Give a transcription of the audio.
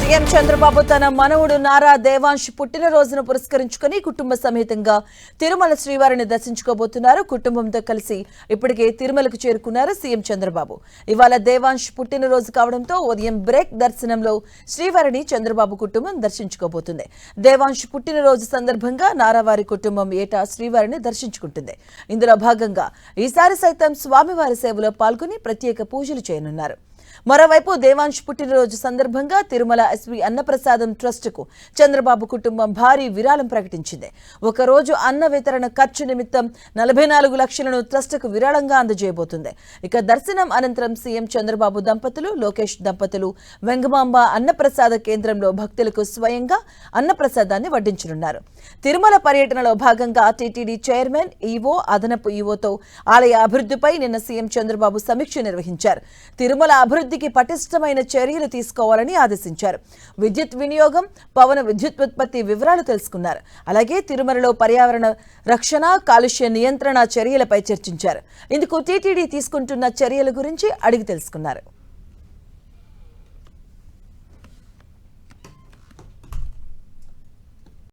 CM Chandrababu తన మనవుడు నారా దేవాంశ్ పుట్టినరోజును పురస్కరించుకుని కుటుంబ సమేతంగా తిరుమల శ్రీవారిని దర్శించుకోబోతున్నారు. కుటుంబంతో కలిసి ఇప్పటికే తిరుమలకు చేరుకున్నారు సీఎం చంద్రబాబు. ఇవాళ దేవాంశ్ పుట్టినరోజు కావడంతో ఉదయం బ్రేక్ దర్శనంలో శ్రీవారిని చంద్రబాబు కుటుంబం దర్శించుకోబోతుంది. దేవాంశ్ పుట్టినరోజు సందర్భంగా నారావారి కుటుంబం ఏటా శ్రీవారిని దర్శించుకుంటుంది. ఇందులో భాగంగా ఈసారి సైతం స్వామివారి సేవలో పాల్గొని ప్రత్యేక పూజలు చేయనున్నారు. మరోవైపు దేవాంశ్ పుట్టినరోజు సందర్భంగా తిరుమల ఎస్వి అన్నప్రసాదం ట్రస్టుకు చంద్రబాబు కుటుంబం భారీ విరాళం ప్రకటించింది. ఒకరోజు అన్న వితరణ ఖర్చు నిమిత్తం 44 లక్షలను ట్రస్టుకు విరాళంగా అందజేయబోతుంది. ఇక దర్శనం అనంతరం సీఎం చంద్రబాబు దంపతులు, లోకేష్ దంపతులు వెంగమాంబ అన్నప్రసాద కేంద్రంలో భక్తులకు స్వయంగా అన్నప్రసాదాన్ని వడ్డించనున్నారు. తిరుమల పర్యటనలో భాగంగా టీటీడీ చైర్మన్, ఈవో, అదనపు ఈవోతో ఆలయ అభివృద్ధిపై నిన్న సీఎం చంద్రబాబు సమీక్ష నిర్వహించారు. తిరుమల అభివృద్ధికి పటిష్టమైన చర్యలు తీసుకోవాలని ఆదేశించారు. విద్యుత్ వినియోగం, పవన విద్యుత్ ఉత్పత్తి వివరాలు తెలుసుకున్నారు. అలాగే తిరుమలలో పర్యావరణ రక్షణ, కాలుష్య నియంత్రణ చర్యలపై చర్చించారు. ఇందుకు టీటీడీ తీసుకుంటున్న చర్యల గురించి అడిగి తెలుసుకున్నారు.